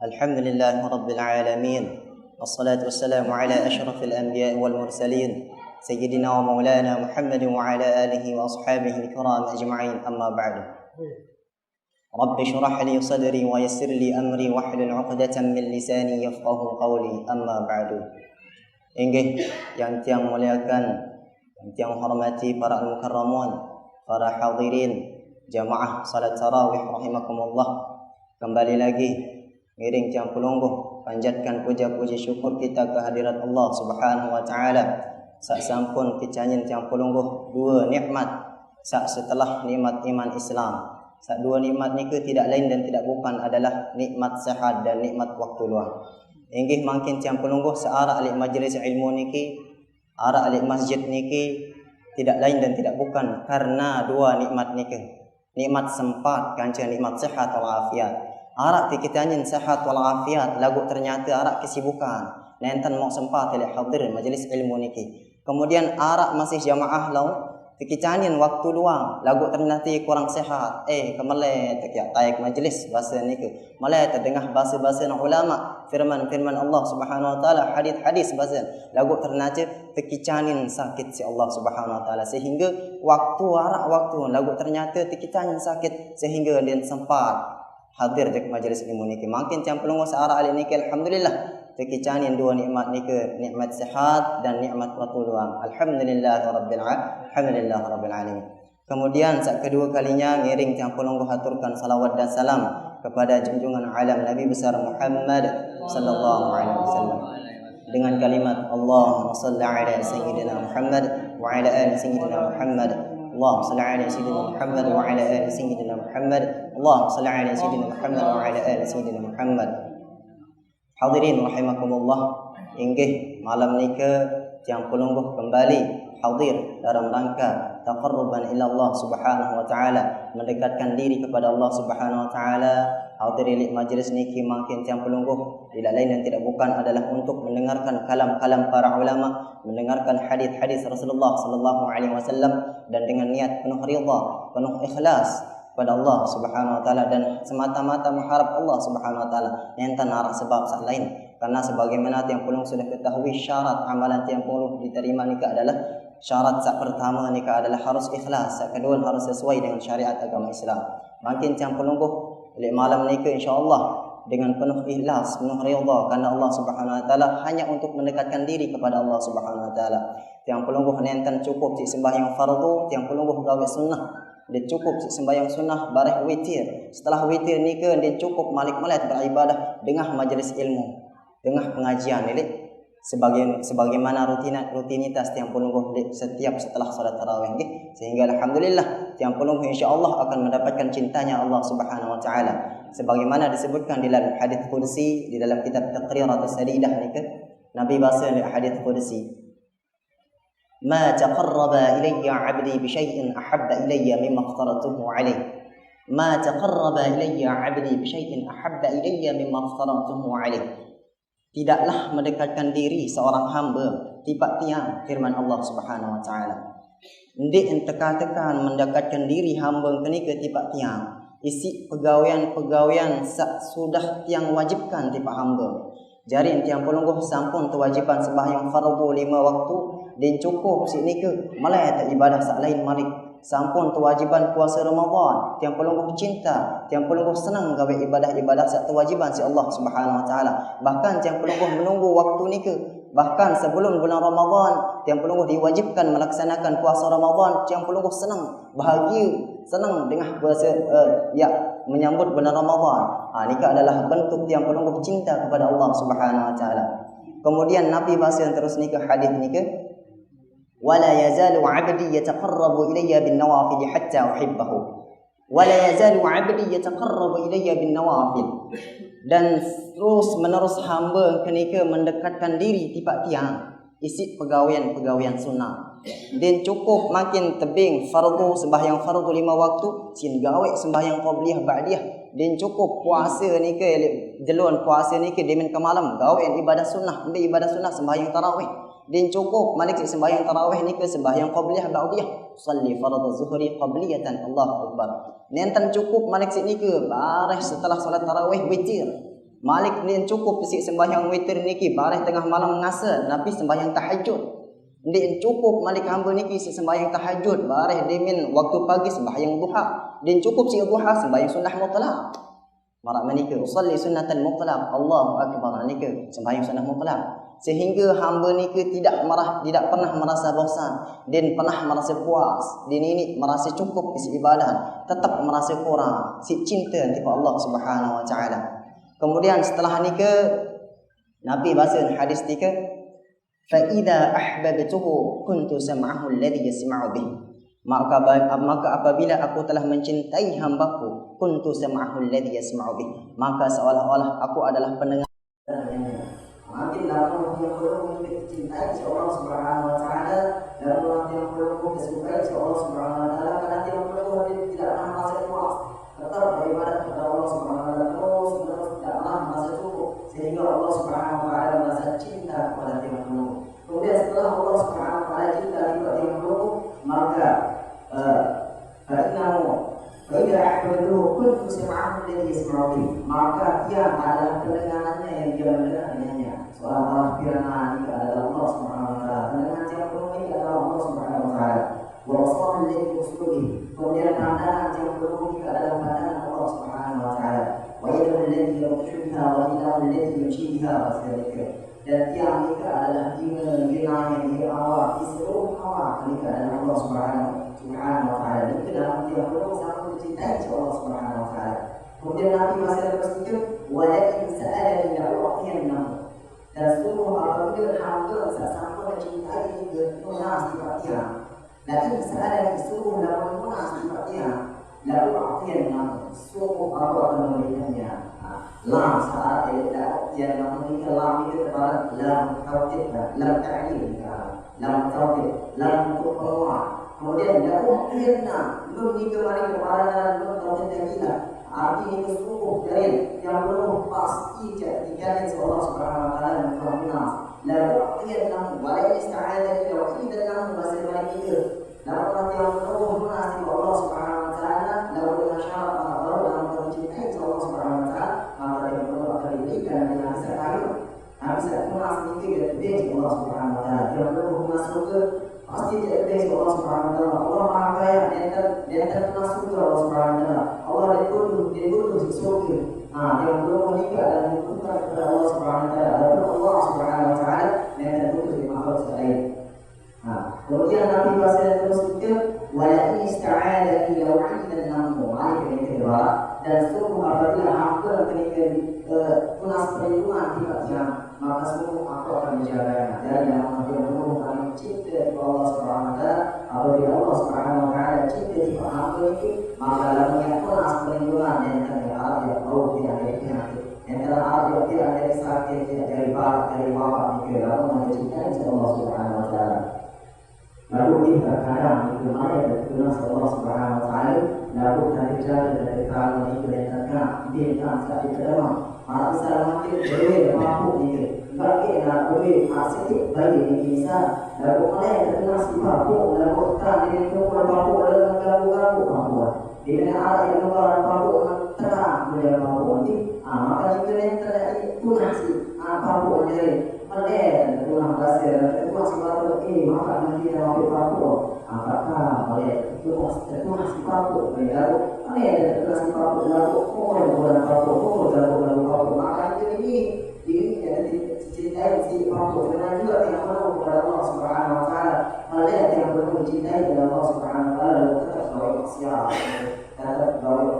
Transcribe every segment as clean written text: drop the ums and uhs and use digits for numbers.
الحمد لله رب العالمين والصلاة والسلام على أشرف الأنبياء والمرسلين سيدنا ومولانا محمد وعلى آله وأصحابه الكرام أجمعين أما بعد رب اشرح لي صدري ويسر لي أمري واحلل عقدة من لساني يفقه قولي أما بعد. Inggih yang tiang muliakan, yang tiang hormati para al-mukarramun, para hadirin jamaah salat tarawih rahimakumullah. Kembali lagi ngiring tiang pelungguh panjatkan puja-puji syukur kita kehadirat Allah Subhanahu wa taala. Sak sampun kicanyin tiang pelungguh dua nikmat sak setelah nikmat iman Islam. Sak dua nikmat ni tidak lain dan tidak bukan adalah nikmat sehat dan nikmat waktu luang. Inggih mangkin tiang pelungguh searah alik majlis ilmu niki, arah alik masjid niki tidak lain dan tidak bukan karena dua nikmat niki. Nikmat sempat kanca nikmat sehat wal afiat. Arak tikitanyin sehat wal afiat lagu ternyata arak kesibukan. Nantan mau sempat alik hadir majlis ilmu niki. Kemudian arak masih jamaah lau tikitanyin waktu luang lagu ternyata kurang sehat. Kemalai tak taik majlis bahasa niki. Malai terdengar bahasa-bahasa ulama, firman-firman Allah Subhanahu wa taala, hadis-hadis bahasa. Lagu ternyata tikicanin sakit si Allah Subhanahu wa taala sehingga waktu lagu ternyata tikicanin sakit sehingga dia sempat hadir di majlis ilmu niki. Makin tiang pelunggu searah ali niki alhamdulillah tikicanin dua nikmat niki, nikmat sehat dan nikmat waktu luang. Alhamdulillahirabbil alamin. Kemudian saat kedua kalinya ngiring tiang pelunggu haturkan salawat dan salam kepada junjungan alam Nabi besar Muhammad sallallahu alaihi wasallam dengan kalimat Allahumma shalli ala sayyidina Muhammad wa ala ali sayyidina Muhammad. Allahumma shalli ala sayyidina Muhammad wa ala ali sayyidina Muhammad. Allahumma shalli ala sayyidina Muhammad wa ala ali sayyidina Muhammad. Hadirin rahimakumullah, inggih malam nika tiang pelungguh kembali hadir dalam rangka taqarruban ila Allah Subhanahu wa taala, mendekatkan diri kepada Allah Subhanahu wa taala. Hadir di majlis niki makin tiang pelungguh tidak lain dan tidak bukan adalah untuk mendengarkan kalam-kalam para ulama, mendengarkan hadis-hadis Rasulullah sallallahu alaihi wasallam dan dengan niat penuh ridha, penuh ikhlas kepada Allah Subhanahu wa taala dan semata-mata mengharap Allah Subhanahu wa taala. Enten arah sebab sak lain. Karena sebagaimana tiang pelungguh sudah ketahui syarat amalan tiang pelungguh diterima nikah adalah syarat sak pertama nikah adalah harus ikhlas, sak kedua harus sesuai dengan syariat agama Islam. Makin tiang pelungguh di malam nikah insyaallah dengan penuh ikhlas, penuh ridha karena Allah Subhanahu wa taala hanya untuk mendekatkan diri kepada Allah Subhanahu wa taala. Tiang pelungguh nenten cukup si sembahyang fardu, tiang pelungguh gawe sunnah. Dia cukup si sembahyang sunnah bareh witir. Setelah witir nikah dia cukup malik-malik beribadah dengan majelis ilmu, dengan pengajian ini sebagaimana rutinitas tiang pelungguh setiap setelah salat tarawih nggih. Sehingga alhamdulillah tiang pelungguh insyaallah akan mendapatkan cintanya Allah Subhanahu wa taala sebagaimana disebutkan di dalam hadis qudsi di dalam kitab Taqriratus Sadidah nikah. Nabi bahasa di hadis qudsi, "Ma taqarraba ilayya 'abdi bi syai'in ahabba ilayya mimma aftaratuhu 'alayh." Ma taqarraba ilayya 'abdi bi syai'in ahabba ilayya mimma aftaratuhu 'alayh. Tidaklah mendekatkan diri seorang hamba tiba tiang firman Allah Subhanahu wa taala. Ndik enteka-tekan mendekatkan diri hamba kini ke tiba tiang isi pegawaian sudah tiang wajibkan tiba hamba. Jari tiang pelungguh sampun kewajiban sembahyang fardu 5 waktu dan cukup sini ke malah tak ibadah sak lain malik. Sampun kewajiban puasa Ramadan, tiang pelungguh cinta, tiang pelungguh senang gawe ibadah-ibadah sak kewajiban si Allah Subhanahu wa taala. Bahkan tiang pelungguh menunggu waktu ni ke, bahkan sebelum bulan Ramadan tiang pelungguh diwajibkan melaksanakan puasa Ramadan. Tiang pelungguh senang, bahagia, senang dengan puasa menyambut bulan Ramadan. Nikah adalah bentuk tiang pelungguh cinta kepada Allah Subhanahu wa taala. Kemudian Nabi bahasa yang terus nikah hadis nikah, ولا يزال عبدي يتقرب إلي بالنوافل حتى أحبه ولا يزال عبدي يتقرب إلي بالنوافل. Dan terus menerus hamba kenika mendekatkan diri tiba tiang isi pegawaian sunnah. Dan cukup makin tebing fardu sembahyang fardu 5 waktu, sin gawe sembahyang qabliyah ba'diyah. Dan cukup puasa nika jelun puasa nika demen ke malam gawe ibadah sunnah, ambil ibadah sunnah sembahyang tarawih. Dan cukup malik sembahyang tarawih ni ke sembahyang qabliyah ba'diyah. Salli fardhu zuhri qabliyatan, Allahu akbar. Nenten cukup malik ni ke bareh setelah salat tarawih witir. Malik ni cukup pesik sembahyang witir niki bareh tengah malam ngasa Nabi sembahyang tahajud. Dia cukup Malik hamba niki sembahyang tahajud bareh demin waktu pagi sembahyang duha. Dia cukup si duha sembahyang sunnah mutlak. Marak menika usalli sunnatan mutlak. Allahu akbar nika sembahyang sunnah mutlak. Sehingga hamba niki tidak pernah merasa bosan dan pernah merasa puas. Dia ini merasa cukup isi ibadah, tetap merasa kurang. Si cinta kepada Allah Subhanahu wa taala. Kemudian setelah nikah Nabi bahasa hadis tiga fa idza ahbabtuhu kuntu sam'ahu alladhi yasma'u bih maka apabila aku telah mencintai hamba-Ku kuntu sam'ahu alladhi yasma'u bih maka seolah-olah aku adalah pendengar. Makin dalam yang perlu mencintai Allah Subhanahu wa taala dan orang yang perlu disukai Allah Subhanahu wa taala karena yang perlu tidak akan merasa puas tetap beribadah kepada Allah Subhanahu wa taala terus tidak pernah merasa cukup sehingga Allah Subhanahu wa taala merasa cinta kepada tiang perlu. Kemudian setelah Allah Subhanahu wa taala cinta kepada tiang perlu maka Fa'idha ahbaduhu kuntu sam'ahu alladhi yasma'u bih maka dia adalah pendengarannya yang dia mendengar dengannya. Seolah-olah firman ini adalah Allah Subhanahu wa taala. Pendengaran yang perlu ini adalah Allah Subhanahu wa taala. Wa wasfahu alladhi yusulu bih. Kemudian pandangan yang perlu ini adalah pandangan Allah Subhanahu wa taala. Wa yadahu alladhi yabtashu biha wa yadahu alladhi yamshi biha wa dzalika. Dan tiang ini adalah gina yang dia awak di seluruh awak ini adalah Allah Subhanahu wa taala. Itu dalam tiang perlu sangat mencintai Allah Subhanahu wa taala. Kemudian Nabi masih berpikir walakin sa'alani la'u'tiyannahu. Dan sungguh apabila hamba sampai mencintai lunas sifat tiang. Lakin sa'alani sungguh dalam lunas sifat tiang la'u'tiyannahu. Sungguh aku akan memberikannya. Lam saat yang memiliki lam itu terbarat lam taukid, lam ta'lil, lam taukid, lam untuk penguat. Kemudian la'u'tiyanna belum dikembali kepada belum taukid yang gila. Arti itu sungguh dalil yang belum pasti jadikan Allah Subhanahu wa taala dan Tuhan. La'u'tiyanna wala ista'adha ila wa'idanna masih balik itu. Lalu yang belum lunas Allah Subhanahu wa taala lalu syarat Allah dalam mencintai Allah Subhanahu wa taala maka dia perlu akan diberikan dengan bisa kayu. Bisa lunas itu dia Allah Subhanahu wa taala. Dia perlu masuk ke pasti dia Allah Subhanahu wa taala. Allah Maha Kaya dia terkenal surga Allah Subhanahu wa taala. Allah dia butuh di surga. Dia perlu menikah dan dibutuhkan kepada Allah Subhanahu wa taala. Lalu Allah Subhanahu wa taala dia terbutuh di makhluk selain. Kemudian Nabi Muhammad terus berkata, "Walakin ista'adani la'u'idannahu." Ini kedua dan sungguh apabila hamba ketika tunas perlindungan tidak maka sungguh aku akan menjaganya. Dan yang menurut kami cinta kepada Allah Subhanahu wa taala apabila Allah Subhanahu wa taala cinta kepada hamba itu maka dalamnya tunas perlindungan yang terhadap yang tahu tidak ada penyakit yang terhadap tidak ada sakit tidak dari barat dari wabak itu lalu mencintai Allah Subhanahu wa taala. Lalu dia terkadang itu ayat dan tunas Allah Subhanahu wa taala lalu terjadi dari kalangan itu yang terkena dia tak sakit terima maka selamatkan boleh mampu dia bagi nak boleh sedikit bayi ini bisa lalu oleh terkena si mampu lalu tak dia itu mampu lalu mengganggu mampu di mana ada yang mengganggu mampu terang boleh mampu nanti maka itu yang terjadi tunas mampu dari oleh tunas dasar tunas mampu ini maka nanti dia mampu mampu apakah oleh tunas mampu lalu oleh tunas mampu lalu boleh mampu lalu maka ini jadi cintai si mampu dengan juga yang perlu kepada Allah Subhanahu wa taala melihat yang perlu mencintai kepada Allah Subhanahu wa taala lalu tetap baik siap tetap baik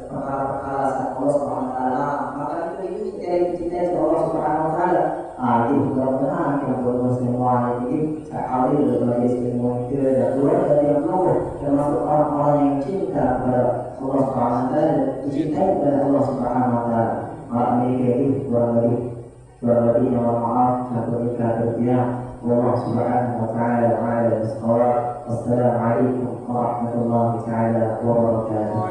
perkara-perkara Allah Subhanahu wa taala maka ini jadi mencintai Allah Subhanahu wa taala ini mudah-mudahan yang berbuat semua ini sekali berbagai semua itu dan dua dari yang perlu termasuk orang-orang yang cinta kepada Allah Subhanahu wa taala dicintai kepada Allah Subhanahu wa taala maka ini kurang lebih mohon maaf dan berikah berdiam Allah Subhanahu wa taala ala al-sawab. Wassalamualaikum warahmatullahi taala wabarakatuh.